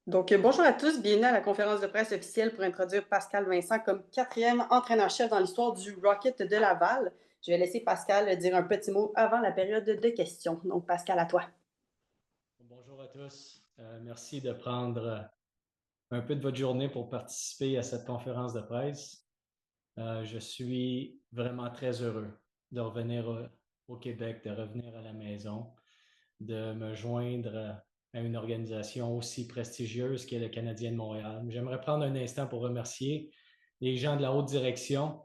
Bonjour à tous, bienvenue à la conférence de presse officielle pour introduire Pascal Vincent comme quatrième entraîneur-chef dans l'histoire du Rocket de Laval. Je vais laisser Pascal dire un petit mot avant la période de questions. Donc, Pascal, à toi. Bonjour à tous. Merci de prendre un peu de votre journée pour participer à cette conférence de presse. Je suis vraiment très heureux de revenir au Québec, de revenir à la maison, de me joindre à une organisation aussi prestigieuse qu'est le Canadien de Montréal. J'aimerais prendre un instant pour remercier les gens de la haute direction,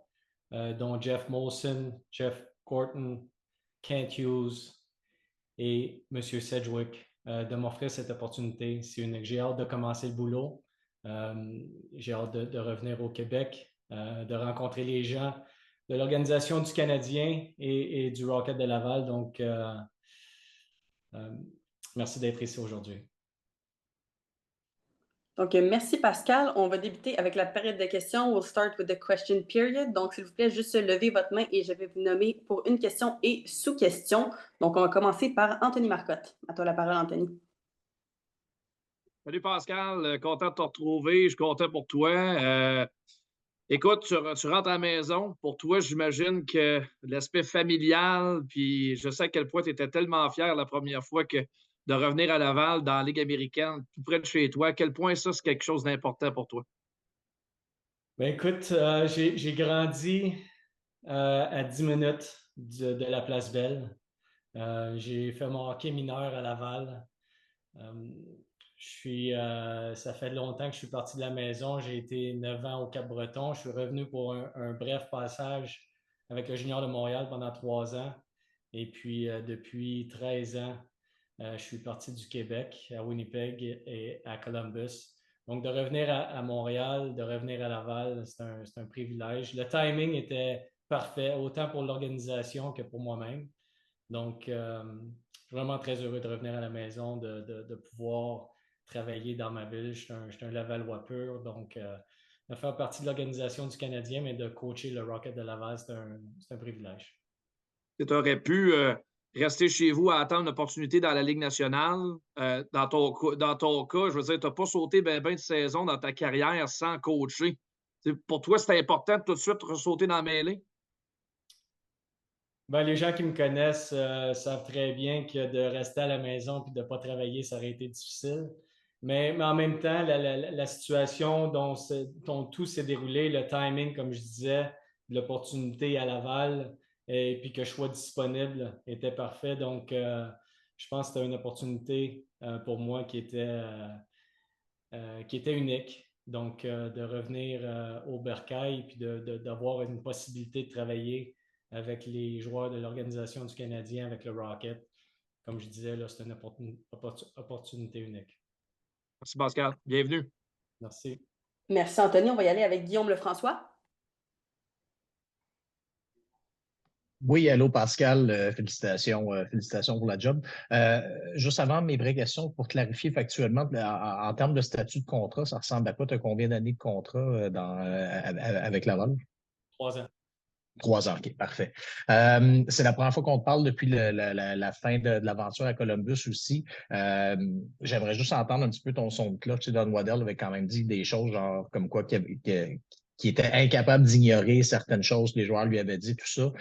dont Jeff Molson, Jeff Corton, Kent Hughes, et M. Sedgwick de m'offrir cette opportunité. J'ai hâte de commencer le boulot. J'ai hâte de revenir au Québec, de rencontrer les gens de l'Organisation du Canadien et du Rocket de Laval. Euh, merci d'être ici aujourd'hui. Merci Pascal. On va débuter avec la période de questions. We'll start with the question period. Donc, s'il vous plaît, juste lever votre main et je vais vous nommer pour une question et sous-question. Donc, on va commencer par Anthony Marcotte. À toi la parole, Anthony. Salut Pascal, content de te retrouver, je suis content pour toi. Écoute, tu rentres à la maison. Pour toi, j'imagine que l'aspect familial, puis je sais à quel point tu étais tellement fier la première fois de revenir à Laval dans la Ligue américaine, tout près de chez toi, à quel point ça, c'est quelque chose d'important pour toi. Ben écoute, j'ai grandi à 10 minutes de la Place Belle. J'ai fait mon hockey mineur à Laval. Euh, ça fait longtemps que je suis parti de la maison. J'ai été 9 ans au Cap-Breton. Je suis revenu pour un bref passage avec le Junior de Montréal pendant 3 ans. Et puis, depuis 13 ans, je suis parti du Québec à Winnipeg et à Columbus. Donc, de revenir à Montréal, de revenir à Laval, c'est un privilège. Le timing était parfait, autant pour l'organisation que pour moi-même. Donc, je suis vraiment très heureux de revenir à la maison, de pouvoir travailler dans ma ville. Je suis un Lavallois pur, donc de faire partie de l'organisation du Canadien, mais de coacher le Rocket de Laval, c'est un privilège. Tu aurais pu rester chez vous à attendre une opportunité dans la Ligue nationale. Dans ton cas, je veux dire, tu n'as pas sauté ben de saison dans ta carrière sans coacher. Pour toi, c'était important de tout de suite ressauter dans la mêlée? Ben, les gens qui me connaissent savent très bien que de rester à la maison et de ne pas travailler, ça aurait été difficile. Mais en même temps, la situation dont tout s'est déroulé, le timing, comme je disais, de l'opportunité à Laval, et puis que je sois disponible, était parfait. Donc, je pense que c'était une opportunité pour moi qui était unique. Donc, de revenir au Bercail puis d'avoir une possibilité de travailler avec les joueurs de l'Organisation du Canadien, avec le Rocket. Comme je disais, là, c'est une opportunité unique. Merci, Pascal. Bienvenue. Merci. Merci Anthony. On va y aller avec Guillaume Lefrançois. Oui, allô Pascal, félicitations pour la job. Juste avant mes vraies questions, pour clarifier factuellement, en termes de statut de contrat, ça ressemble à quoi? Tu as combien d'années de contrat avec Laval? 3 ans. 3 ans, OK, parfait. C'est la première fois qu'on te parle depuis la fin de l'aventure à Columbus aussi. J'aimerais juste entendre un petit peu ton son de cloche. Tu sais, Don Waddell avait quand même dit des choses genre comme quoi qu'il était incapable d'ignorer certaines choses que les joueurs lui avaient dit, tout ça.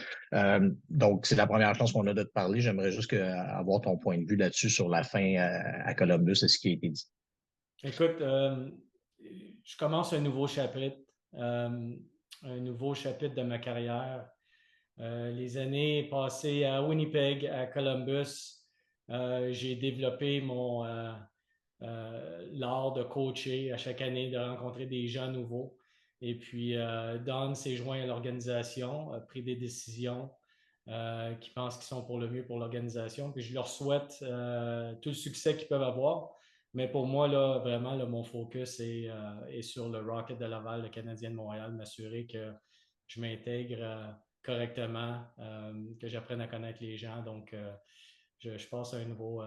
Donc, c'est la première chance qu'on a de te parler. J'aimerais juste avoir ton point de vue là-dessus sur la fin à Columbus et ce qui a été dit. Écoute, je commence euh, un nouveau chapitre de ma carrière. Les années passées à Winnipeg, à Columbus, j'ai développé l'art de coacher à chaque année, de rencontrer des gens nouveaux. Et puis, Don s'est joint à l'organisation, a pris des décisions qui pensent qu'ils sont pour le mieux pour l'organisation. Puis je leur souhaite tout le succès qu'ils peuvent avoir. Mais pour moi, là, vraiment, là, mon focus est sur le Rocket de Laval, le Canadien de Montréal, m'assurer que je m'intègre correctement, que j'apprenne à connaître les gens. Donc, je passe à un nouveau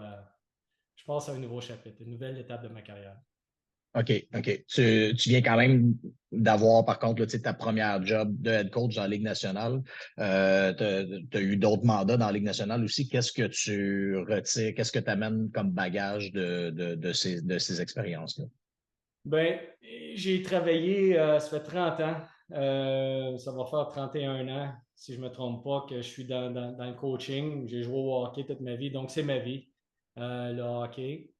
chapitre, une nouvelle étape de ma carrière. OK, OK. Tu viens quand même d'avoir, par contre, là, tu sais, ta première job de head coach dans la Ligue nationale. Tu as eu d'autres mandats dans la Ligue nationale aussi. Qu'est-ce que tu retires, qu'est-ce que tu amènes comme bagage de ces expériences-là? Ben, j'ai travaillé, ça fait 30 ans. Ça va faire 31 ans, si je ne me trompe pas, que je suis dans le coaching. J'ai joué au hockey toute ma vie, donc c'est ma vie, le hockey.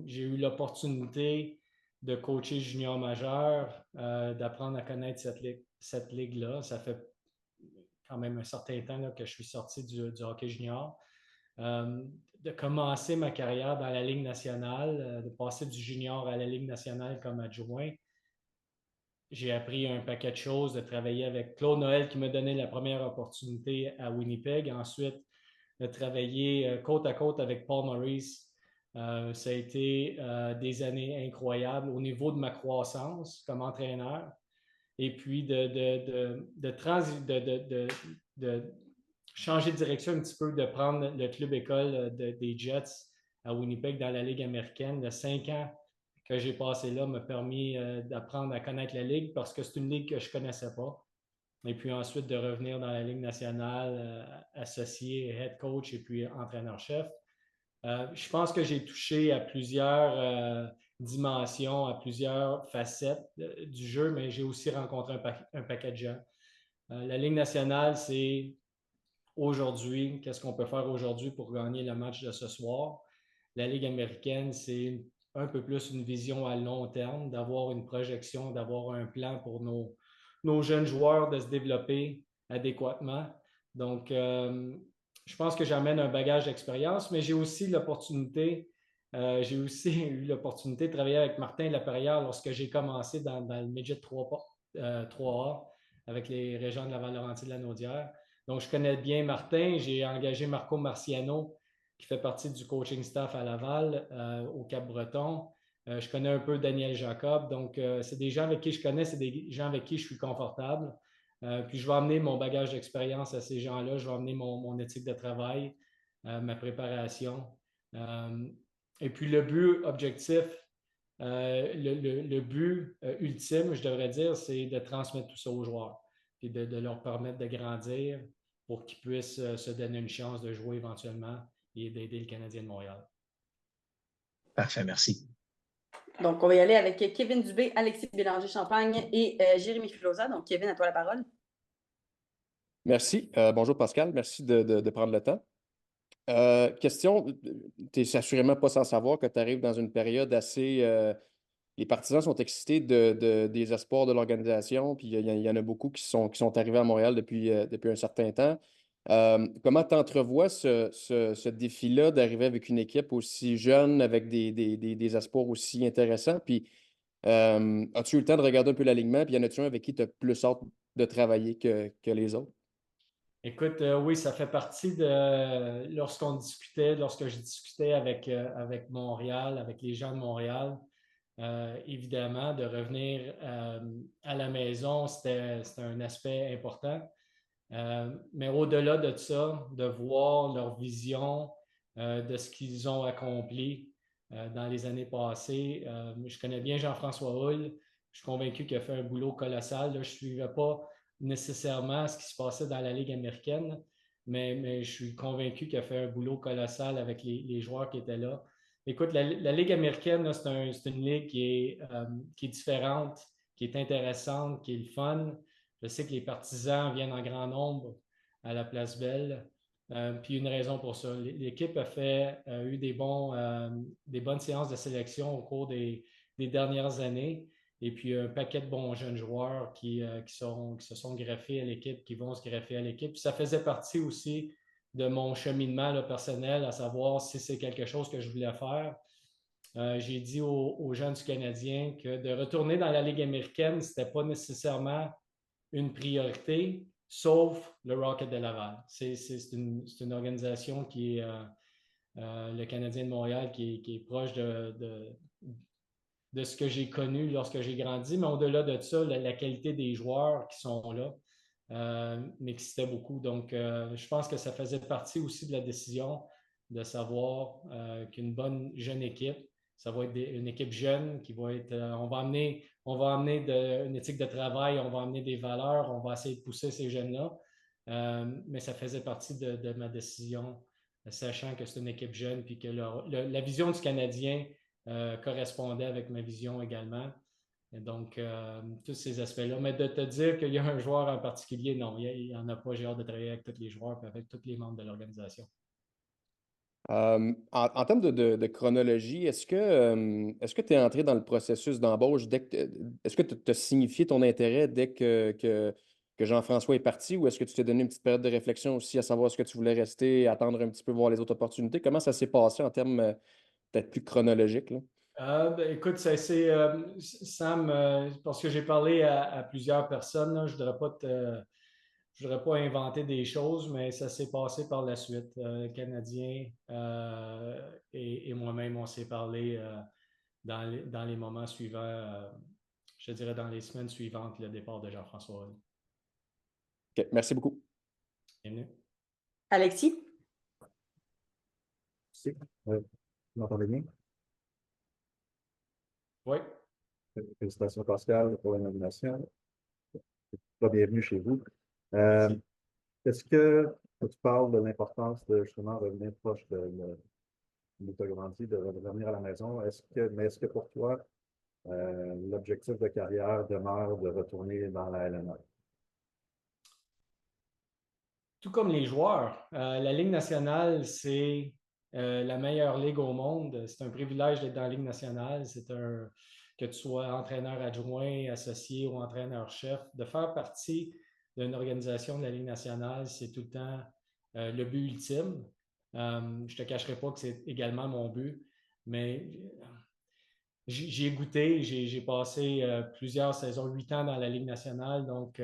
J'ai eu l'opportunité de coacher junior majeur, d'apprendre à connaître cette ligue-là. Ça fait quand même un certain temps là, que je suis sorti du hockey junior. Euh, de commencer ma carrière dans la Ligue nationale, de passer du junior à la Ligue nationale comme adjoint. J'ai appris un paquet de choses, de travailler avec Claude Noël qui m'a donné la première opportunité à Winnipeg. Ensuite, de travailler côte à côte avec Paul Maurice. Ça a été des années incroyables au niveau de ma croissance comme entraîneur. Et puis de changer de direction un petit peu, de prendre le club école des Jets à Winnipeg dans la Ligue américaine. Les 5 ans que j'ai passé là m'a permis d'apprendre à connaître la Ligue parce que c'est une Ligue que je ne connaissais pas. Et puis ensuite de revenir dans la Ligue nationale, associé, head coach et puis entraîneur-chef. Je pense que j'ai touché à plusieurs dimensions, à plusieurs facettes du jeu, mais j'ai aussi rencontré un paquet de gens. La Ligue nationale, c'est aujourd'hui, qu'est-ce qu'on peut faire aujourd'hui pour gagner le match de ce soir. La Ligue américaine, c'est un peu plus une vision à long terme, d'avoir une projection, d'avoir un plan pour nos jeunes joueurs de se développer adéquatement. Donc, je pense que j'amène un bagage d'expérience, mais j'ai aussi j'ai aussi eu l'opportunité de travailler avec Martin Laperrière lorsque j'ai commencé dans le Midget 3A avec les régions de Laval-Laurentides-Lanaudière. Donc, je connais bien Martin. J'ai engagé Marco Marciano, qui fait partie du coaching staff à Laval, au Cap-Breton. Je connais un peu Daniel Jacob. Donc, c'est des gens avec qui je connais, c'est des gens avec qui je suis confortable. Puis, je vais amener mon bagage d'expérience à ces gens-là. Je vais amener mon éthique de travail, ma préparation. Et puis, le but objectif, le but ultime, je devrais dire, c'est de transmettre tout ça aux joueurs et de leur permettre de grandir pour qu'ils puissent se donner une chance de jouer éventuellement et d'aider le Canadien de Montréal. Parfait, merci. Donc, on va y aller avec Kevin Dubé, Alexis Bélanger-Champagne et Jérémy Filosa. Donc, Kevin, à toi la parole. Merci. Bonjour Pascal, merci de prendre le temps. Question, tu n'es assurément pas sans savoir que tu arrives dans une période assez... les partisans sont excités des espoirs de l'organisation, puis il y en a beaucoup qui sont arrivés à Montréal depuis un certain temps. Comment tu entrevois ce défi-là d'arriver avec une équipe aussi jeune, avec des espoirs aussi intéressants? Puis, as-tu eu le temps de regarder un peu l'alignement? Puis, y en a-tu un avec qui tu as plus hâte de travailler que les autres? Écoute, oui, ça fait partie de lorsque je discutais avec Montréal, avec les gens de Montréal, évidemment, de revenir à la maison, c'était un aspect important. Mais au-delà de ça, de voir leur vision de ce qu'ils ont accompli dans les années passées. Je connais bien Jean-François Houle. Je suis convaincu qu'il a fait un boulot colossal. Là, je ne suivais pas nécessairement ce qui se passait dans la Ligue américaine, mais je suis convaincu qu'il a fait un boulot colossal avec les joueurs qui étaient là. Écoute, la Ligue américaine, là, c'est une ligue qui est différente, qui est intéressante, qui est le fun. Je sais que les partisans viennent en grand nombre à la Place Belle. Puis une raison pour ça. L'équipe a eu des bonnes séances de sélection au cours des dernières années. Et puis un paquet de bons jeunes joueurs qui se sont greffés à l'équipe, qui vont se greffer à l'équipe. Puis ça faisait partie aussi de mon cheminement là, personnel, à savoir si c'est quelque chose que je voulais faire. J'ai dit aux gens du Canadien que de retourner dans la Ligue américaine, ce n'était pas nécessairement une priorité, sauf le Rocket de Laval. C'est une organisation qui est le Canadien de Montréal, qui est proche de ce que j'ai connu lorsque j'ai grandi, mais au-delà de ça, la qualité des joueurs qui sont là m'excitait beaucoup. Donc, je pense que ça faisait partie aussi de la décision de savoir qu'une bonne jeune équipe, ça va être une équipe jeune qui va être. On va amener une éthique de travail, on va amener des valeurs, on va essayer de pousser ces jeunes-là. Mais ça faisait partie de ma décision, sachant que c'est une équipe jeune puis que la vision du Canadien correspondait avec ma vision également. Et donc, tous ces aspects-là. Mais de te dire qu'il y a un joueur en particulier, non, il n'y en a pas. J'ai hâte de travailler avec tous les joueurs et avec tous les membres de l'organisation. En termes de chronologie, est-ce que tu es entré dans le processus d'embauche est-ce que tu as signifié ton intérêt dès que Jean-François est parti ou est-ce que tu t'es donné une petite période de réflexion aussi à savoir est-ce que tu voulais rester, attendre un petit peu, voir les autres opportunités? Comment ça s'est passé en termes peut-être plus chronologiques, là? Écoute, Sam, parce que j'ai parlé à plusieurs personnes, là, je ne voudrais pas inventer des choses, mais ça s'est passé par la suite. Le Canadien et moi-même, on s'est parlé dans les moments suivants, je dirais dans les semaines suivantes, le départ de Jean-François. OK, merci beaucoup. Bienvenue. Alexis? Si. Vous m'entendez bien? Oui. Félicitations, Pascal, pour la nomination. Bienvenue chez vous. Merci. Est-ce que tu parles de l'importance de justement revenir proche de tu as grandi, de revenir à la maison? Mais est-ce que pour toi, l'objectif de carrière demeure de retourner dans la LNH? Tout comme les joueurs, la Ligue nationale, c'est la meilleure ligue au monde. C'est un privilège d'être dans la Ligue nationale. Que tu sois entraîneur adjoint, associé ou entraîneur-chef, de faire partie d'une organisation de la Ligue nationale, c'est tout le temps le but ultime. Je ne te cacherai pas que c'est également mon but, mais j'ai goûté, j'ai passé plusieurs saisons, 8 ans dans la Ligue nationale, donc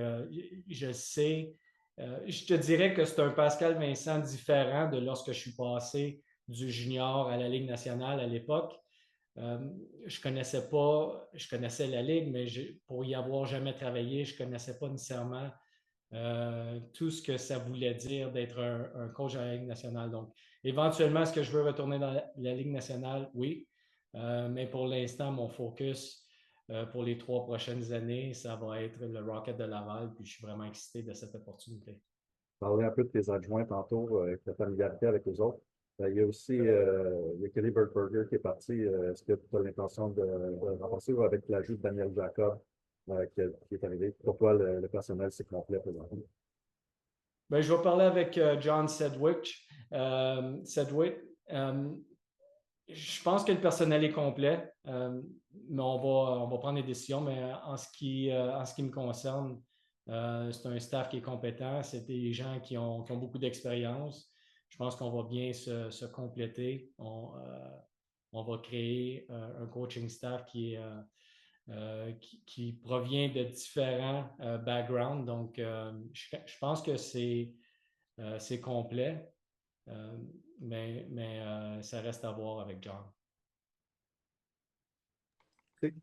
je sais. Je te dirais que c'est un Pascal Vincent différent de lorsque je suis passé du junior à la Ligue nationale à l'époque. Je connaissais la Ligue, mais pour y avoir jamais travaillé, je ne connaissais pas nécessairement tout ce que ça voulait dire d'être un coach à la Ligue nationale. Donc, éventuellement, est-ce que je veux retourner dans la Ligue nationale? Oui. Mais pour l'instant, mon focus pour les 3 prochaines années, ça va être le Rocket de Laval, puis je suis vraiment excité de cette opportunité. Parler un peu de tes adjoints tantôt, avec ta familiarité avec les autres. Il y a aussi il y a Kelly Burger qui est parti. Est-ce que tu as l'intention de remplacer ou avec l'ajout de Daniel Jacob qui est arrivé? Pour toi, le personnel, c'est complet présentement? Ben, je vais parler avec John Sedgwick. Je pense que le personnel est complet, mais on va prendre des décisions. Mais en ce qui me concerne, c'est un staff qui est compétent. C'est des gens qui ont beaucoup d'expérience. Je pense qu'on va bien se compléter. On va créer un coaching staff qui provient de différents backgrounds. Donc, je pense que c'est complet. Mais ça reste à voir avec John.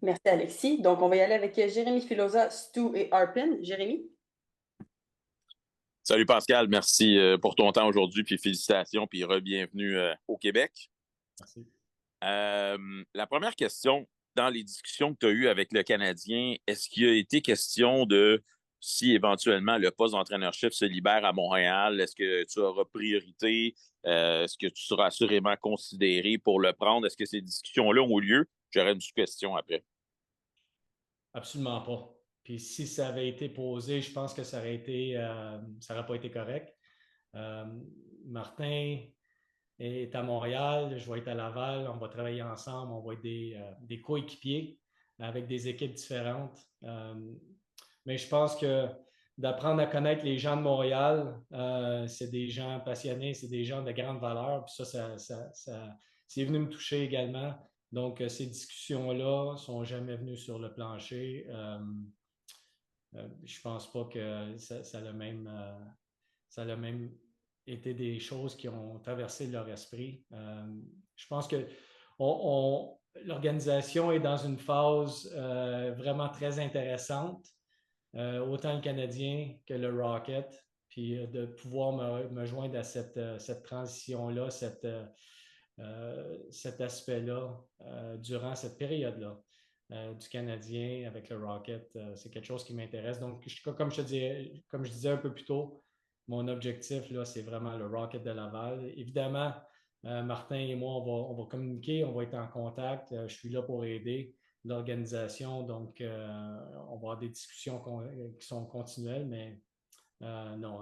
Merci, Alexis. Donc, on va y aller avec Jérémy Filosa, Stu et Arpin. Jérémy? Salut Pascal, merci pour ton temps aujourd'hui, puis félicitations, puis re-bienvenue au Québec. Merci. La première question, dans les discussions que tu as eues avec le Canadien, est-ce qu'il a été question de si éventuellement le poste d'entraîneur-chef se libère à Montréal, est-ce que tu auras priorité? Est-ce que tu seras assurément considéré pour le prendre? Est-ce que ces discussions-là ont lieu? J'aurais une question après. Absolument pas. Puis si ça avait été posé, je pense que ça n'aurait pas été correct. Martin est à Montréal, je vais être à Laval, on va travailler ensemble, on va être des coéquipiers avec des équipes différentes. Mais je pense que d'apprendre à connaître les gens de Montréal, c'est des gens passionnés, c'est des gens de grande valeur. Puis ça c'est venu me toucher également. Donc, ces discussions-là ne sont jamais venues sur le plancher. Je ne pense pas que ça a même été des choses qui ont traversé leur esprit. Je pense que l'organisation est dans une phase vraiment très intéressante. Autant le Canadien que le Rocket, puis de pouvoir me joindre à cette transition-là, cet aspect-là durant cette période-là du Canadien avec le Rocket. C'est quelque chose qui m'intéresse. Donc, comme je disais un peu plus tôt, mon objectif, là, c'est vraiment le Rocket de Laval. Évidemment, Martin et moi, on va communiquer, on va être en contact. Je suis là pour aider l'organisation, donc on va avoir des discussions qui sont continuelles, mais non,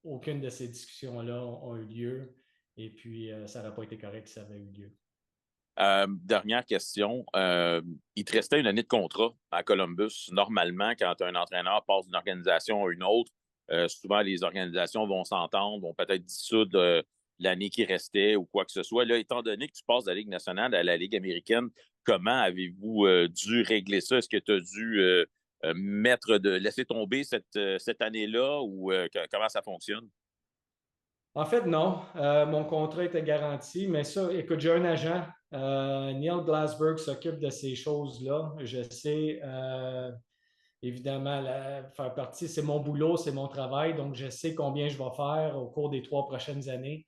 aucune de ces discussions-là ont eu lieu. Et puis, ça n'aurait pas été correct si ça avait eu lieu. Dernière question. Il te restait une année de contrat à Columbus. Normalement, quand un entraîneur passe d'une organisation à une autre, souvent les organisations vont s'entendre, vont peut-être dissoudre l'année qui restait ou quoi que ce soit. Là, étant donné que tu passes de la Ligue nationale à la Ligue américaine, comment avez-vous dû régler ça? Est-ce que tu as dû laisser tomber cette année-là ou comment ça fonctionne? En fait, non. Mon contrat était garanti, mais ça, écoute, j'ai un agent. Neil Glassberg s'occupe de ces choses-là. Je sais, évidemment, faire partie, c'est mon boulot, c'est mon travail, donc je sais combien je vais faire au cours des 3 prochaines années.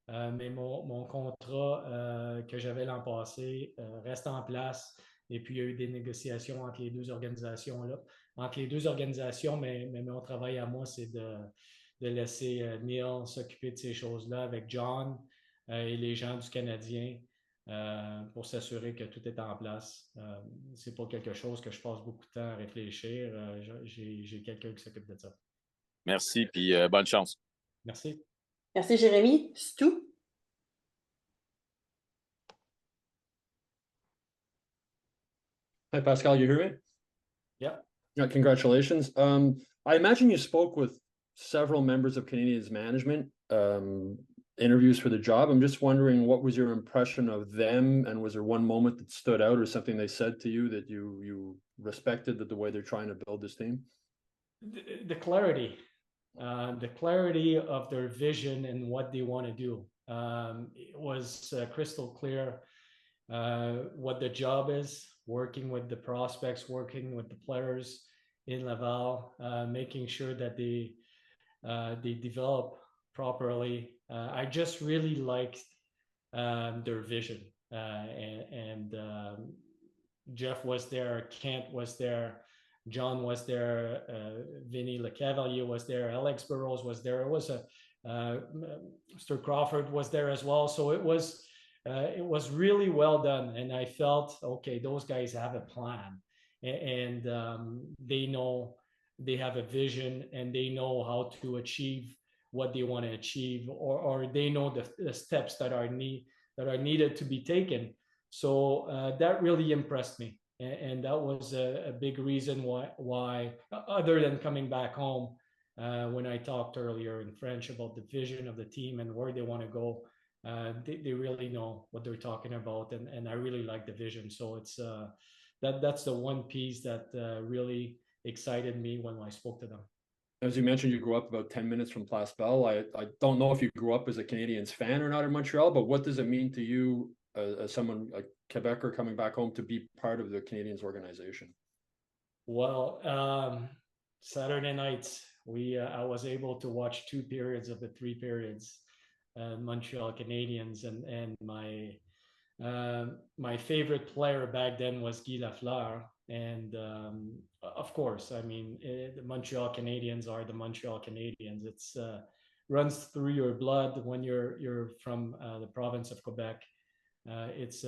Mais mon contrat que j'avais l'an passé reste en place. Et puis, il y a eu des négociations entre les deux organisations-là. Entre les deux organisations, mais mon travail à moi, c'est de laisser Neil s'occuper de ces choses-là avec John et les gens du Canadien pour s'assurer que tout est en place. C'est pas quelque chose que je passe beaucoup de temps à réfléchir. J'ai quelqu'un qui s'occupe de ça. Merci, puis bonne chance. Merci. Merci, Jérémy. Stu? Hi, Pascal, you hear me? Yeah. Yeah, congratulations. I imagine you spoke with several members of Canadians management, interviews for the job. I'm just wondering, what was your impression of them, and was there one moment that stood out or something they said to you that you respected the way they're trying to build this team? The clarity of their vision and what they want to do. It was crystal clear what the job is, working with the prospects, working with the players in Laval, making sure that they develop properly. I just really liked their vision. And Jeff was there, Kent was there, John was there, Vinny Lecavalier was there, Alex Burrows was there. It was Mr. Crawford was there as well. So it was really well done. And I felt, okay, those guys have a plan and they know they have a vision and they know how to achieve what they want to achieve, or they know the steps that are needed to be taken. So that really impressed me. And that was a big reason why, other than coming back home, when I talked earlier in French about the vision of the team and where they want to go, they really know what they're talking about, and I really like the vision. So it's that's the one piece that really excited me when I spoke to them. As you mentioned, you grew up about 10 minutes from Place Belle. I don't know if you grew up as a Canadiens fan or not in Montreal, but what does it mean to you as someone, a Quebecer coming back home, to be part of the Canadiens organization? Well, Saturday nights, I was able to watch 2 periods of the 3 periods, Montreal Canadiens, and my favorite player back then was Guy Lafleur. And of course, I mean, the Montreal Canadiens are the Montreal Canadiens. It's runs through your blood when you're from the province of Quebec. It's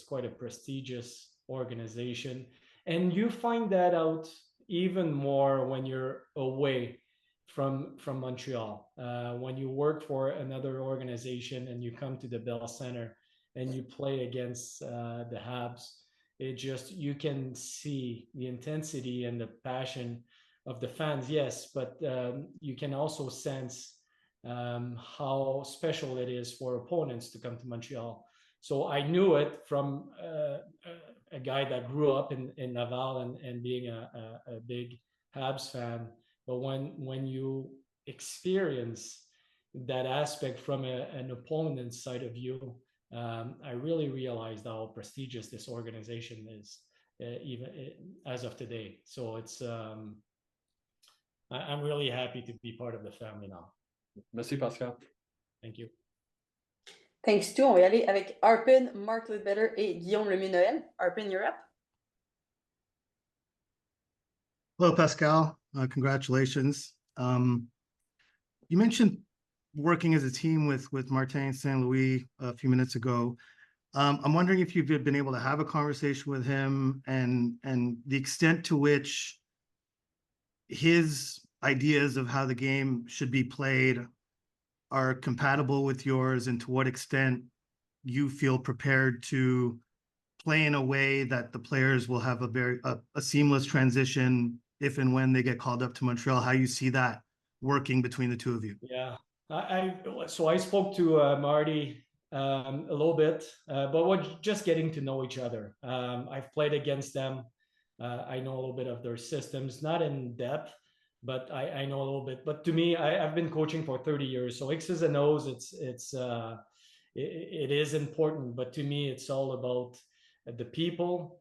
quite a prestigious organization, and you find that out even more when you're away from Montreal. When you work for another organization and you come to the Bell Center and you play against the Habs, you can see the intensity and the passion of the fans, yes, but you can also sense how special it is for opponents to come to Montreal. So I knew it from a guy that grew up in Laval and being a big Habs fan. But when you experience that aspect from an opponent's side of view, I really realized how prestigious this organization is, even as of today. So I'm really happy to be part of the family now. Merci, Pascal. Thank you. Thanks to. On va y aller avec Arpin, Mark Ledbetter et Guillaume Lemieux-Noël. Arpin, you're up. Hello, Pascal. Congratulations. You mentioned working as a team with Martin St. Louis a few minutes ago. I'm wondering if you've been able to have a conversation with him and the extent to which his ideas of how the game should be played are compatible with yours, and to what extent you feel prepared to play in a way that the players will have a seamless transition if and when they get called up to Montreal, how you see that working between the two of you. Yeah, so I spoke to Marty a little bit, but we're just getting to know each other. I've played against them. I know a little bit of their systems, not in depth, but I know a little bit. But to me, I've been coaching for 30 years, so X's and O's, it is important. But to me, it's all about the people,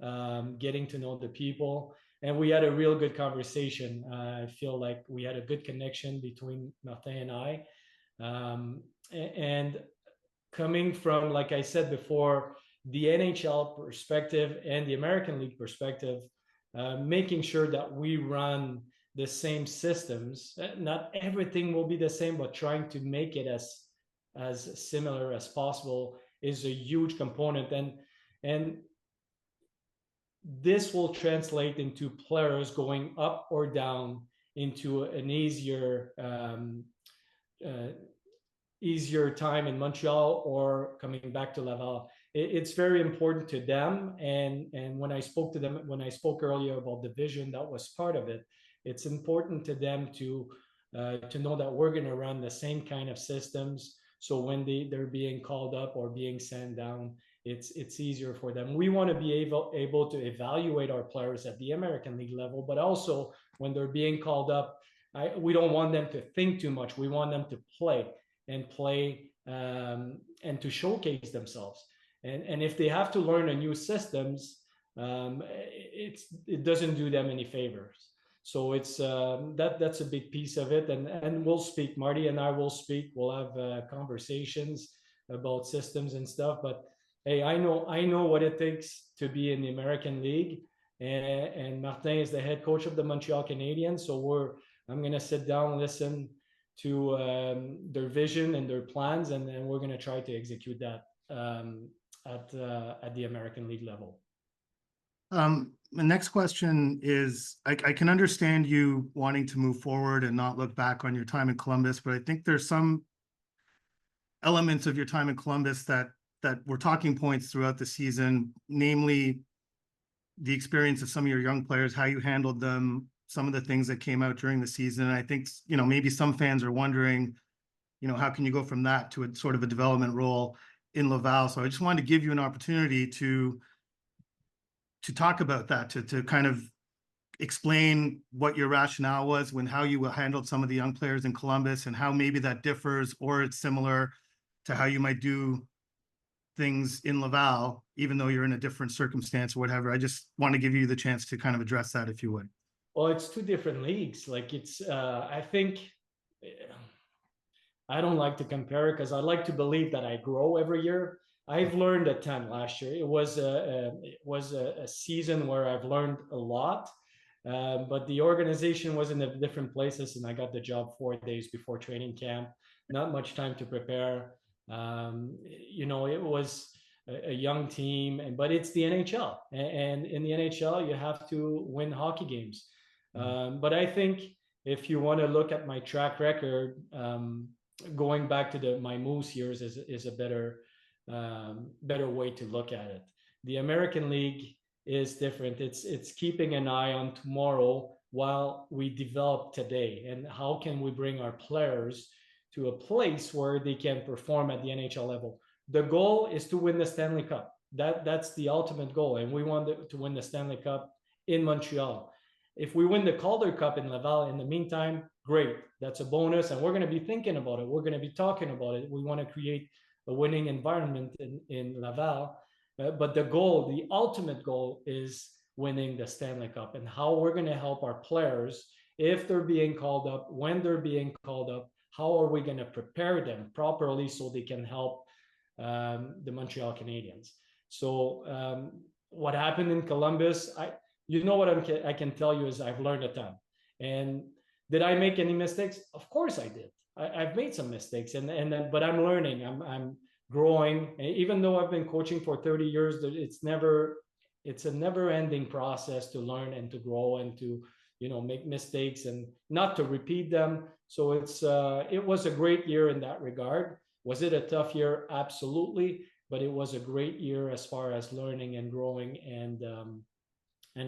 getting to know the people. And we had a real good conversation. I feel like we had a good connection between Martin and I. And coming from, like I said before, the NHL perspective and the American League perspective, making sure that we run the same systems. Not everything will be the same, but trying to make it as similar as possible is a huge component. And this will translate into players going up or down into an easier time in Montreal or coming back to Laval. It's very important to them. And when I spoke to them, when I spoke earlier about the vision, that was part of it. It's important to them to know that we're going to run the same kind of systems. So when they're being called up or being sent down, it's easier for them. We want to be able to evaluate our players at the American League level, but also when they're being called up, we don't want them to think too much. We want them to play and to showcase themselves. And if they have to learn a new systems, it doesn't do them any favors. So it's that's a big piece of it. And we'll speak. Marty and I will speak. We'll have conversations about systems and stuff. But hey, I know what it takes to be in the American League, and Martin is the head coach of the Montreal Canadiens. So I'm gonna sit down, listen to their vision and their plans, and then we're gonna try to execute that at the American League level. The next question is, I can understand you wanting to move forward and not look back on your time in Columbus, but I think there's some elements of your time in Columbus that were talking points throughout the season, namely the experience of some of your young players, how you handled them, some of the things that came out during the season. And I think, maybe some fans are wondering, how can you go from that to a sort of a development role in Laval? So I just wanted to give you an opportunity to talk about that, to kind of explain what your rationale was how you handled some of the young players in Columbus, and how maybe that differs or it's similar to how you might do things in Laval, even though you're in a different circumstance or whatever. I just want to give you the chance to kind of address that, if you would. Well, it's two different leagues. Like I think I don't like to compare because I like to believe that I grow every year. I've learned a ton last year. It was a season where I've learned a lot, but the organization was in different places, and I got the job 4 days before training camp. Not much time to prepare. It was a young team, but it's the NHL, and in the NHL you have to win hockey games. But I think if you want to look at my track record, going back to my Moose years is a better way to look at it. The American League is different. It's keeping an eye on tomorrow while we develop today, and how can we bring our players to a place where they can perform at the NHL level. The goal is to win the Stanley Cup. That's the ultimate goal, and we want to win the Stanley Cup in Montreal. If we win the Calder Cup in Laval in the meantime, great. That's a bonus, and we're going to be thinking about it. We're going to be talking about it. We want to create a winning environment in Laval. But the ultimate goal is winning the Stanley Cup, and how we're going to help our players if they're being called up, when they're being called up, how are we going to prepare them properly so they can help the Montreal Canadiens. So what happened in Columbus, what I can tell you is I've learned a ton. And did I make any mistakes? Of course I did. I've made some mistakes, but I'm learning. I'm growing. And even though I've been coaching for 30 years, it's a never-ending process to learn and to grow and to make mistakes and not to repeat them. So it was a great year in that regard. Was it a tough year? Absolutely. But it was a great year as far as learning and growing. And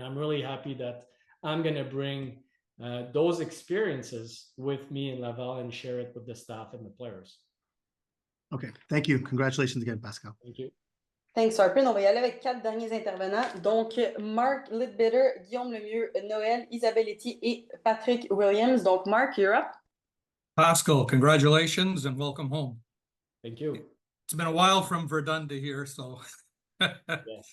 I'm really happy that I'm going to bring those experiences with me in Laval and share it with the staff and the players. Okay, thank you. Congratulations again, Pascal. Thank you. Thanks, Arpin. On va y aller avec 4 derniers intervenants. Donc, Mark Litbitter, Guillaume Lemieux, Noël, Isabelle Etier et Patrick Williams. Donc, Mark, you're up. Pascal, congratulations and welcome home. Thank you. It's been a while from Verdun to here, so. Yes.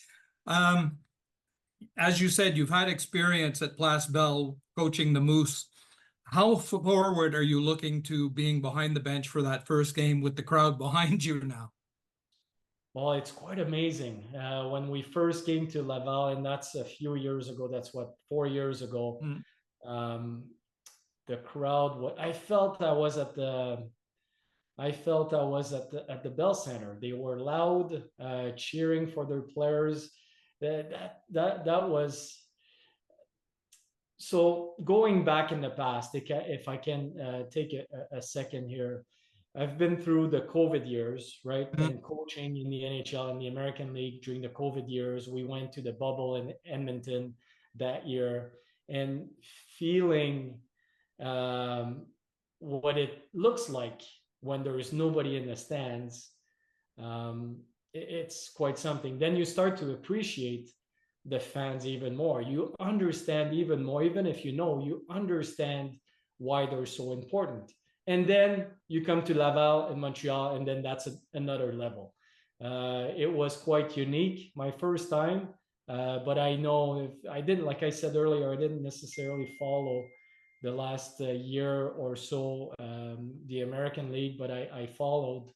As you said, you've had experience at Place Bell coaching the Moose. How forward are you looking to being behind the bench for that first game with the crowd behind you now? Well, it's quite amazing. When we first came to Laval, and that's a few years ago, that's 4 years ago, the crowd, I felt I was at the Bell Center. They were loud, cheering for their players. That was, so going back in the past, if I can take a second here, I've been through the COVID years, right? And coaching in the NHL and the American League during the COVID years. We went to the bubble in Edmonton that year and feeling what it looks like when there is nobody in the stands. It's quite something. Then you start to appreciate the fans even more. You understand even more, even if you understand why they're so important. And then you come to Laval and Montreal, and then that's another level. It was quite unique, my first time, but I know if I didn't, like I said earlier, I didn't necessarily follow the last year or so the American League, but I followed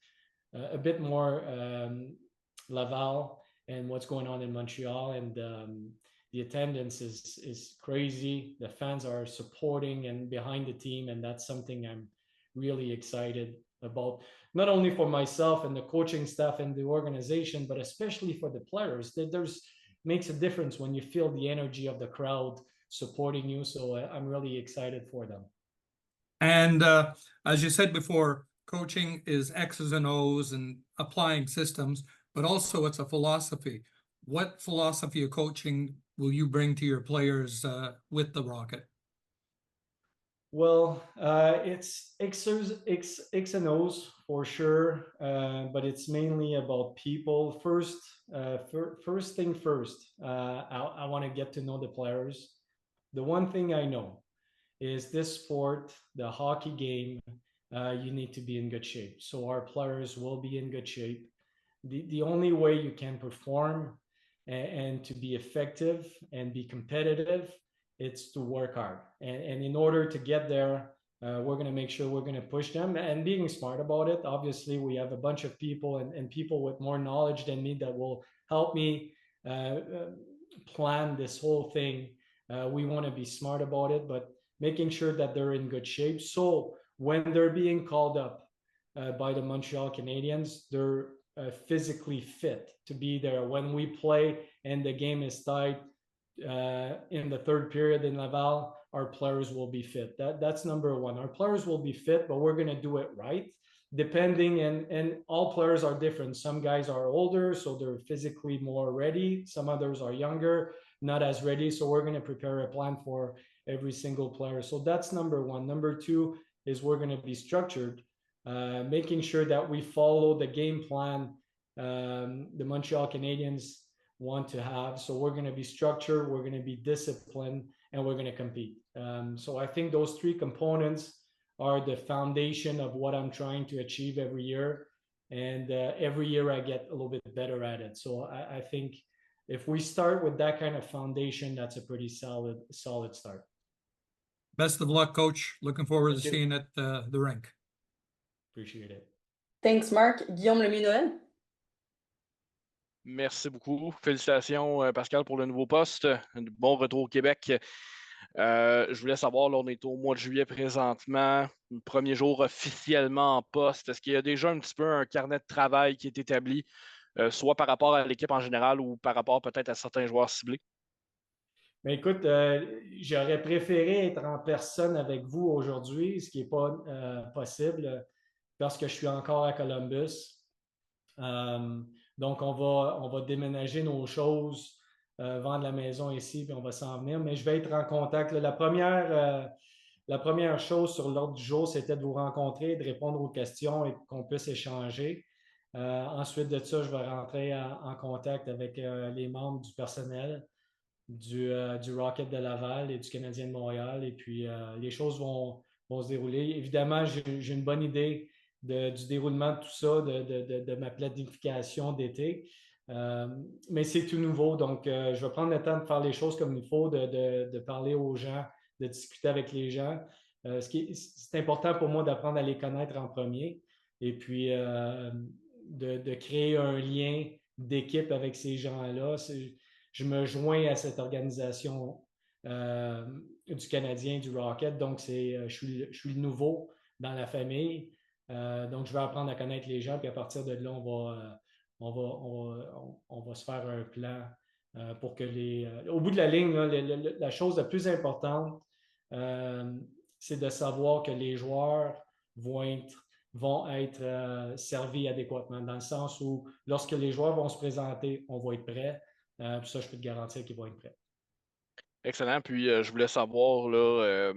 a bit more Laval and what's going on in Montreal, and the attendance is crazy. The fans are supporting and behind the team, and that's something I'm really excited about, not only for myself and the coaching staff and the organization, but especially for the players. Makes a difference when you feel the energy of the crowd supporting you. So I'm really excited for them. And as you said before, coaching is X's and O's and applying systems, but also it's a philosophy. What philosophy of coaching will you bring to your players with the Rocket? Well, it's X and O's for sure, but it's mainly about people. First thing first, I want to get to know the players. The one thing I know is this sport, the hockey game, you need to be in good shape. So our players will be in good shape. The only way you can perform and to be effective and be competitive, it's to work hard. And in order to get there, we're going to make sure we're going to push them and being smart about it. Obviously, we have a bunch of people and people with more knowledge than me that will help me plan this whole thing. We want to be smart about it, but making sure that they're in good shape. So when they're being called up by the Montreal Canadiens, they're physically fit to be there. When we play and the game is tied in the third period in Laval, our players will be fit. That's number one. Our players will be fit, but we're going to do it right. Depending, and all players are different. Some guys are older, so they're physically more ready. Some others are younger, not as ready. So we're going to prepare a plan for every single player. So that's number one. Number two is we're going to be structured, making sure that we follow the game plan the Montreal Canadiens want to have. So we're going to be structured, we're going to be disciplined, and we're going to compete. So I think those three components are the foundation of what I'm trying to achieve every year. And every year I get a little bit better at it. So I think if we start with that kind of foundation, that's a pretty solid start. Best of luck, Coach. Looking forward to seeing it at the rink. Appreciate it. Thanks, Mark. Guillaume Lemieux, Noël. Merci beaucoup. Félicitations, Pascal, pour le nouveau poste. Un bon retour au Québec. Je voulais savoir, là, on est au mois de juillet présentement, le premier jour officiellement en poste. Est-ce qu'il y a déjà un petit peu un carnet de travail qui est établi, soit par rapport à l'équipe en général ou par rapport peut-être à certains joueurs ciblés? Mais écoute, j'aurais préféré être en personne avec vous aujourd'hui, ce qui n'est pas possible parce que je suis encore à Columbus. Donc, on va déménager nos choses, vendre la maison ici, puis on va s'en venir. Mais je vais être en contact. La première chose sur l'ordre du jour, c'était de vous rencontrer, de répondre aux questions et qu'on puisse échanger. Ensuite de ça, je vais rentrer en contact avec les membres du personnel du Rocket de Laval et du Canadien de Montréal. Et puis, les choses vont se dérouler. Évidemment, j'ai une bonne idée du déroulement de tout ça, de ma planification d'été. Mais c'est tout nouveau, donc je vais prendre le temps de faire les choses comme il faut, de parler aux gens, de discuter avec les gens. C'est important pour moi d'apprendre à les connaître en premier et puis de créer un lien d'équipe avec ces gens-là. Je me joins à cette organisation du Canadien, du Rocket, donc je suis le nouveau dans la famille. Donc, je vais apprendre à connaître les gens, puis à partir de là, on va se faire un plan pour que au bout de la ligne, là, la chose la plus importante, c'est de savoir que les joueurs vont être servis adéquatement, dans le sens où lorsque les joueurs vont se présenter, on va être prêt. Puis ça, je peux te garantir qu'ils vont être prêts. Excellent. Puis, je voulais savoir, là,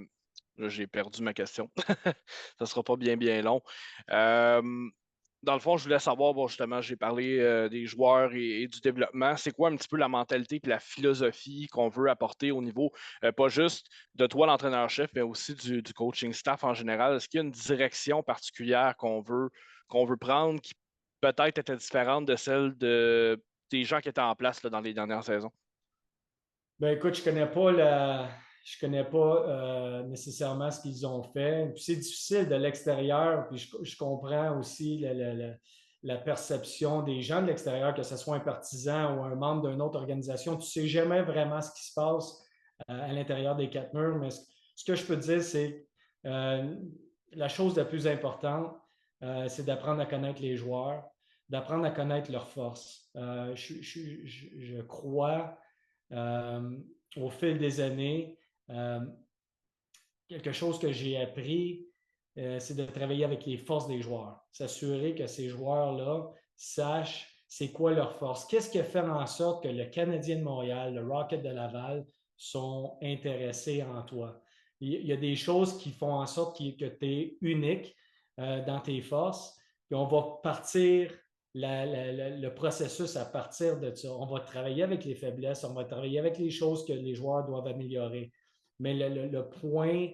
j'ai perdu ma question. Ça ne sera pas bien, bien long. Dans le fond, je voulais savoir, bon, justement, j'ai parlé des joueurs et du développement. C'est quoi un petit peu la mentalité et la philosophie qu'on veut apporter au niveau, pas juste de toi, l'entraîneur-chef, mais aussi du coaching staff en général? Est-ce qu'il y a une direction particulière qu'on veut prendre qui peut-être était différente de celle des gens qui étaient en place là, dans les dernières saisons? Ben écoute, je connais pas nécessairement ce qu'ils ont fait. Puis c'est difficile de l'extérieur. Puis je comprends aussi la perception des gens de l'extérieur, que ce soit un partisan ou un membre d'une autre organisation. Tu sais jamais vraiment ce qui se passe à l'intérieur des quatre murs. Mais ce que je peux te dire, c'est la chose la plus importante, c'est d'apprendre à connaître les joueurs, d'apprendre à connaître leurs forces. Je crois au fil des années, quelque chose que j'ai appris, c'est de travailler avec les forces des joueurs. S'assurer que ces joueurs-là sachent c'est quoi leur force. Qu'est-ce qui fait en sorte que le Canadien de Montréal, le Rocket de Laval sont intéressés en toi? Il y a des choses qui font en sorte que tu es unique dans tes forces. Puis on va partir le processus à partir de ça. On va travailler avec les faiblesses, on va travailler avec les choses que les joueurs doivent améliorer. Mais le point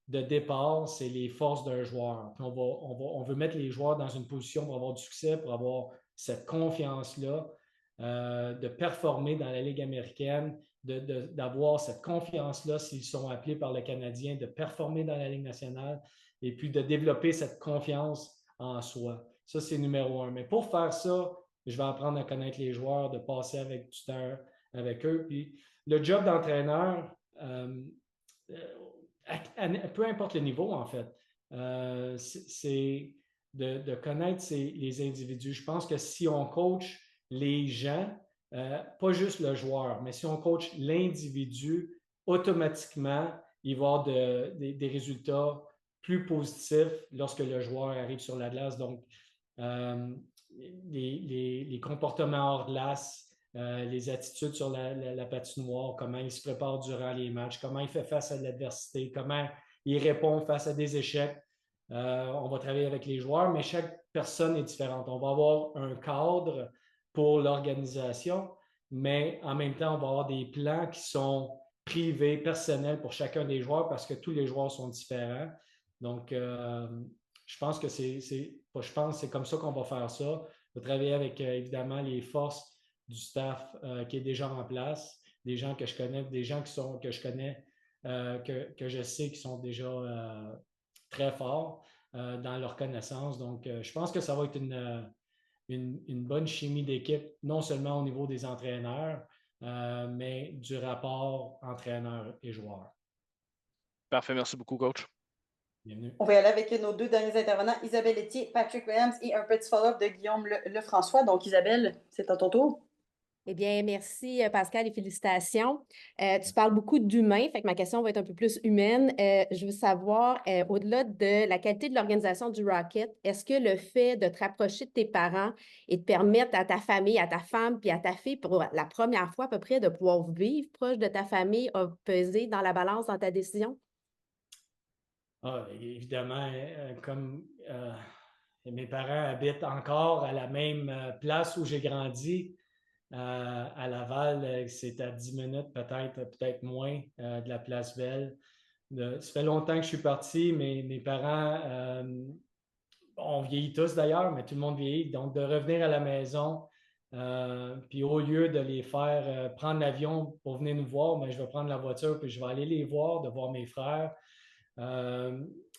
de départ, c'est les forces d'un joueur. Puis on veut mettre les joueurs dans une position pour avoir du succès, pour avoir cette confiance-là, de performer dans la Ligue américaine, d'avoir cette confiance-là s'ils sont appelés par le Canadien, de performer dans la Ligue nationale et puis de développer cette confiance en soi. Ça, c'est numéro un. Mais pour faire ça, je vais apprendre à connaître les joueurs, de passer avec du temps avec eux. Puis le job d'entraîneur, peu importe le niveau, en fait, c'est de connaître les individus. Je pense que si on coach les gens, pas juste le joueur, mais si on coach l'individu, automatiquement, il va y avoir des résultats plus positifs lorsque le joueur arrive sur la glace. Donc, les comportements hors glace, les attitudes sur la patinoire, comment il se prépare durant les matchs, comment il fait face à l'adversité, comment il répond face à des échecs. On va travailler avec les joueurs, mais chaque personne est différente. On va avoir un cadre pour l'organisation, mais en même temps, on va avoir des plans qui sont privés, personnels pour chacun des joueurs parce que tous les joueurs sont différents. Donc, je pense que c'est comme ça qu'on va faire ça. On va travailler avec, évidemment, les forces du staff qui est déjà en place, des gens que je connais, des gens que je connais, que je sais qui sont déjà très forts dans leur connaissance. Donc, je pense que ça va être une bonne chimie d'équipe, non seulement au niveau des entraîneurs, mais du rapport entraîneur et joueur. Parfait, merci beaucoup, coach. Bienvenue. On va y aller avec nos deux derniers intervenants, Isabelle Etier, Patrick Williams et un petit follow-up de Guillaume Lefrançois. Donc, Isabelle, c'est à ton tour. Eh bien, merci Pascal et félicitations. Tu parles beaucoup d'humain, fait que ma question va être un peu plus humaine. Je veux savoir, au-delà de la qualité de l'organisation du Rocket, est-ce que le fait de te rapprocher de tes parents et de permettre à ta famille, à ta femme puis à ta fille, pour la première fois à peu près, de pouvoir vivre proche de ta famille, a pesé dans la balance dans ta décision? Ah, évidemment, comme mes parents habitent encore à la même place où j'ai grandi, à Laval, c'est à 10 minutes, peut-être moins de la place Belle. Ça fait longtemps que je suis parti, mais mes parents ont vieilli tous d'ailleurs, mais tout le monde vieillit. Donc, de revenir à la maison, puis au lieu de les faire prendre l'avion pour venir nous voir, ben, je vais prendre la voiture, puis je vais aller les voir, de voir mes frères.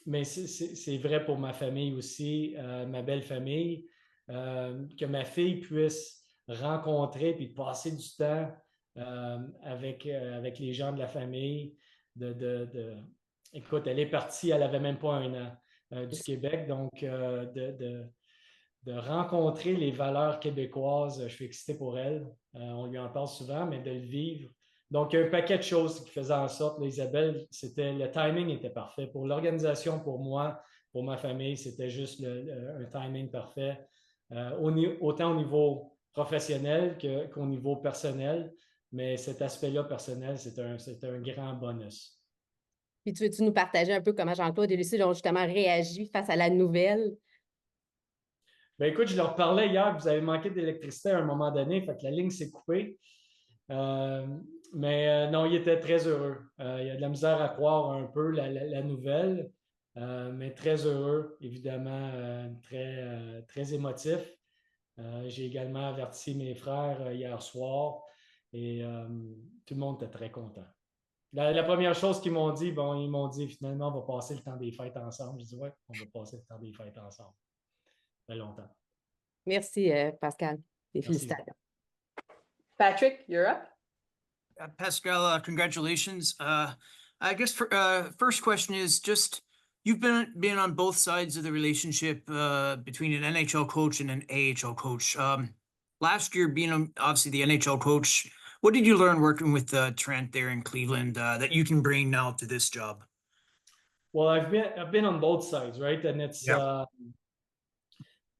Mais c'est vrai pour ma famille aussi, ma belle famille, que ma fille puisse rencontrer puis passer du temps avec les gens de la famille. Écoute, elle est partie, elle n'avait même pas 1 an du Québec, donc de rencontrer les valeurs québécoises, je suis excité pour elle. On lui en parle souvent, mais de le vivre. Donc, il y a un paquet de choses qui faisaient en sorte, là, Isabelle, le timing était parfait. Pour l'organisation, pour moi, pour ma famille, c'était juste un timing parfait. Autant au niveau professionnel qu'au niveau personnel, mais cet aspect-là personnel, c'est un grand bonus. Puis tu veux-tu nous partager un peu comment Jean-Claude et Lucie ont justement réagi face à la nouvelle? Ben écoute, je leur parlais hier que vous avez manqué d'électricité à un moment donné, fait que la ligne s'est coupée. Mais non, il était très heureux. Il y a de la misère à croire un peu la nouvelle, mais très heureux, évidemment, très émotif. J'ai également averti mes frères hier soir et tout le monde était très content. La première chose qu'ils m'ont dit, ils m'ont dit finalement, on va passer le temps des fêtes ensemble. Je dis ouais, on va passer le temps des fêtes ensemble. Ça fait longtemps. Merci, Pascal. Et Merci. félicitations. Patrick, you're up. Pascal, congratulations. I guess first question is just you've been on both sides of the relationship between an NHL coach and an AHL coach. Last year, being obviously the NHL coach, what did you learn working with Trent there in Cleveland that you can bring now to this job? Well, I've been on both sides, right? And it's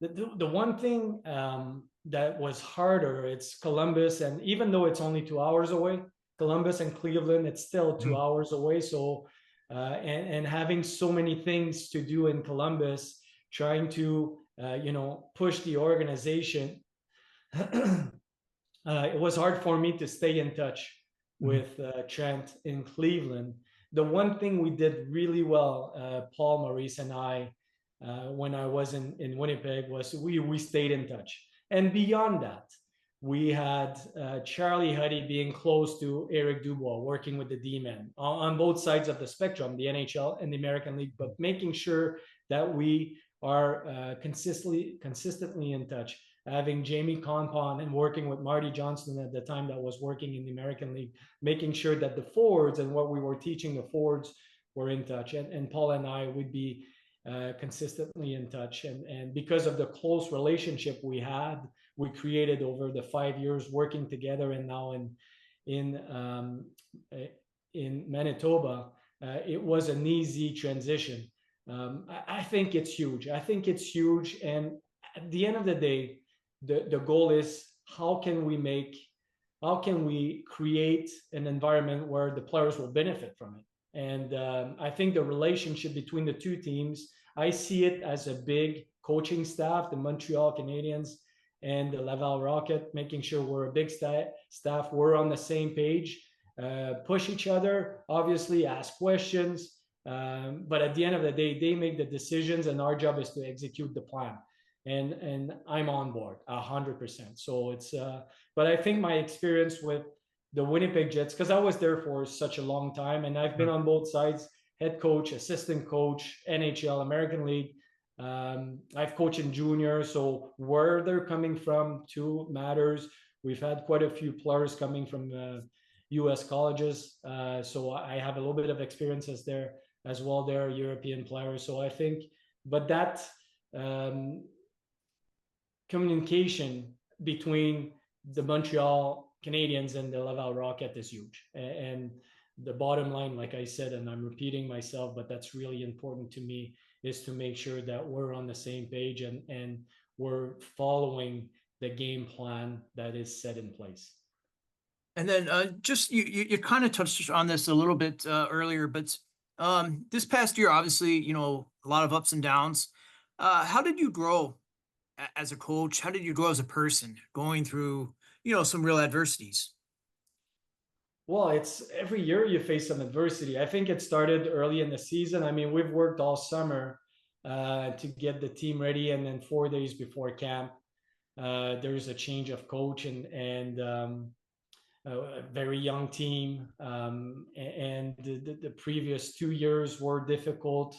the one thing that was harder, it's Columbus, and even though it's only 2 hours away, Columbus and Cleveland, it's still 2 hours away. So, and having so many things to do in Columbus, trying to, push the organization, it was hard for me to stay in touch with Trent in Cleveland. The one thing we did really well, Paul, Maurice, and I, when I was in Winnipeg, was we stayed in touch. And beyond that, we had Charlie Huddy being close to Eric Dubois, working with the D-men on both sides of the spectrum, the NHL and the American League, but making sure that we are consistently in touch. Having Jamie Conpon and working with Marty Johnston at the time that was working in the American League, making sure that the forwards and what we were teaching the forwards were in touch. And Paul and I would be consistently in touch. And because of the close relationship we created over the 5 years working together, and now in Manitoba, it was an easy transition. I think it's huge. And at the end of the day, the goal is how can we create an environment where the players will benefit from it. And I think the relationship between the two teams, I see it as a big coaching staff, the Montreal Canadiens and the Laval Rocket, making sure we're a big staff, we're on the same page, push each other, obviously ask questions. But at the end of the day, they make the decisions and our job is to execute the plan. And I'm on board 100%. So it's, but I think my experience with the Winnipeg Jets, because I was there for such a long time and I've been on both sides, head coach, assistant coach, NHL, American League. I've coached in junior, so where they're coming from too matters. We've had quite a few players coming from U.S. colleges, so I have a little bit of experiences there as well. They're European players, so I think, but that communication between the Montreal Canadiens and the Laval Rocket is huge. And the bottom line, like I said, and I'm repeating myself, but that's really important to me, is to make sure that we're on the same page and we're following the game plan that is set in place. And then just you kind of touched on this a little bit earlier, but this past year, obviously, you know, a lot of ups and downs. How did you grow as a coach? How did you grow as a person going through, you know, some real adversities? Well, it's every year you face some adversity. I think it started early in the season. I mean, we've worked all summer to get the team ready, and then 4 days before camp, there's a change of coach and a very young team. And the previous 2 years were difficult.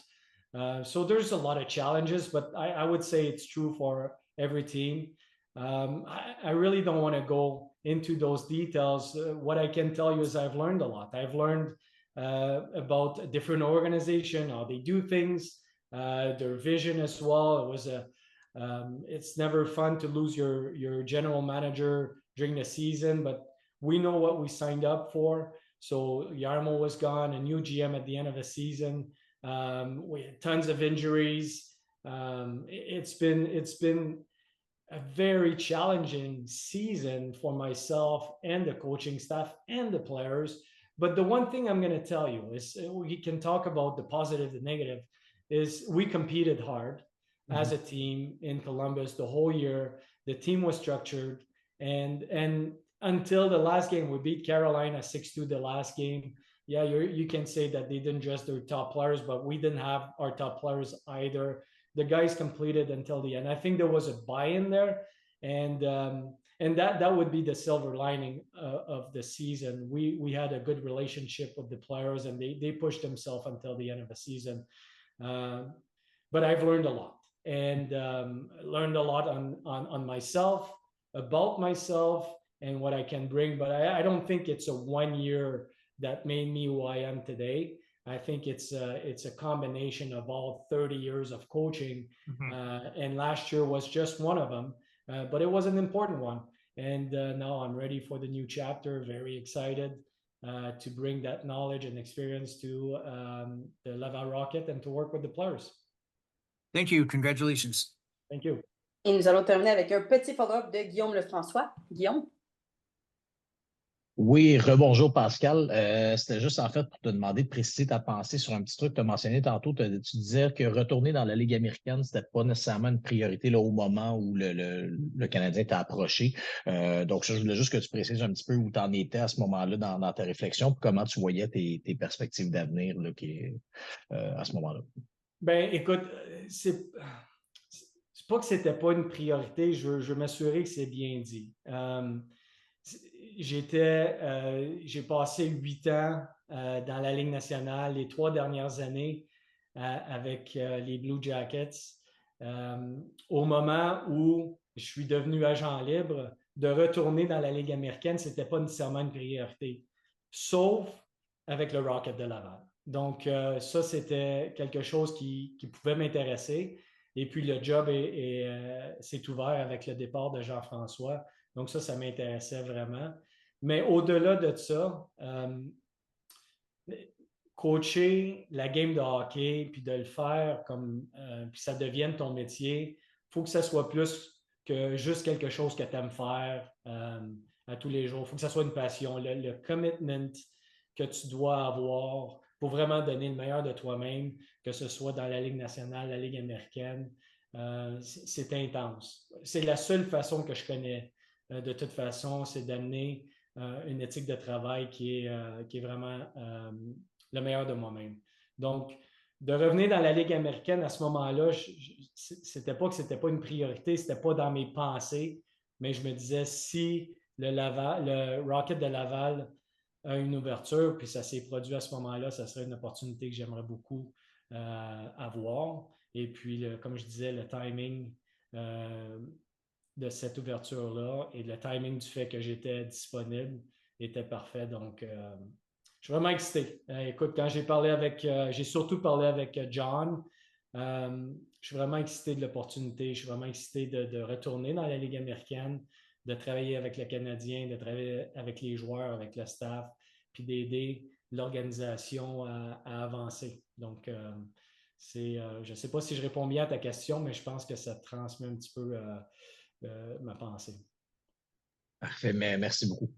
So there's a lot of challenges, but I would say it's true for every team. I really don't want to go into those details. What I can tell you is I've learned a lot. I've learned about a different organization, how they do things, their vision as well. It's never fun to lose your general manager during the season, but we know what we signed up for. So Jarmo was gone, a new GM at the end of the season. We had tons of injuries. It's been a very challenging season for myself and the coaching staff and the players. But the one thing I'm going to tell you is we can talk about the positive, the negative, is we competed hard as a team in Columbus the whole year. The team was structured, and until the last game, we beat Carolina 6-2 the last game. Yeah, you can say that they didn't dress their top players, but we didn't have our top players either. The guys completed until the end. I think there was a buy-in there, and that would be the silver lining of the season. We had a good relationship with the players, and they pushed themselves until the end of the season. But I've learned a lot, and learned a lot on myself, about myself, and what I can bring. But I don't think it's a 1 year that made me who I am today. I think it's a combination of all 30 years of coaching, and last year was just one of them, but it was an important one. And now I'm ready for the new chapter. Very excited to bring that knowledge and experience to the Laval Rocket and to work with the players. Thank you. Congratulations. Thank you. Et nous allons terminer avec un petit follow-up de Guillaume Lefrançois. Guillaume? Oui, rebonjour Pascal. C'était juste en fait pour te demander de préciser ta pensée sur un petit truc que tu as mentionné tantôt. Tu disais que retourner dans la Ligue américaine, c'était pas nécessairement une priorité là, au moment où le Canadien t'a approché. Donc, je voulais juste que tu précises un petit peu où tu en étais à ce moment-là dans ta réflexion, puis comment tu voyais tes perspectives d'avenir à ce moment-là. Ben, écoute, c'est pas que c'était pas une priorité. Je veux m'assurer que c'est bien dit. J'ai passé 8 ans dans la Ligue nationale, les 3 dernières années avec les Blue Jackets. Au moment où je suis devenu agent libre, de retourner dans la Ligue américaine, ce n'était pas nécessairement une priorité, sauf avec le Rocket de Laval. Donc, ça, c'était quelque chose qui pouvait m'intéresser. Et puis, le job s'est ouvert avec le départ de Jean-François. Donc, ça m'intéressait vraiment. Mais au-delà de ça, coacher la game de hockey, puis de le faire puis ça devienne ton métier, il faut que ça soit plus que juste quelque chose que tu aimes faire à tous les jours. Il faut que ça soit une passion. Le commitment que tu dois avoir pour vraiment donner le meilleur de toi-même, que ce soit dans la Ligue nationale, la Ligue américaine, c'est intense. C'est la seule façon que je connais. De toute façon, c'est d'amener une éthique de travail qui est vraiment le meilleur de moi-même. Donc, de revenir dans la Ligue américaine à ce moment-là, c'était pas que c'était pas une priorité, c'était pas dans mes pensées, mais je me disais si le Rocket de Laval a une ouverture, puis ça s'est produit à ce moment-là, ça serait une opportunité que j'aimerais beaucoup avoir. Et puis, comme je disais, le timing de cette ouverture-là et le timing du fait que j'étais disponible était parfait. Donc, je suis vraiment excité. Écoute, quand j'ai surtout parlé avec John, je suis vraiment excité de l'opportunité. Je suis vraiment excité de retourner dans la Ligue américaine, de travailler avec le Canadien, de travailler avec les joueurs, avec le staff, puis d'aider l'organisation à avancer. Donc, je ne sais pas si je réponds bien à ta question, mais je pense que ça transmet un petit peu ma pensée. Parfait, mais merci beaucoup.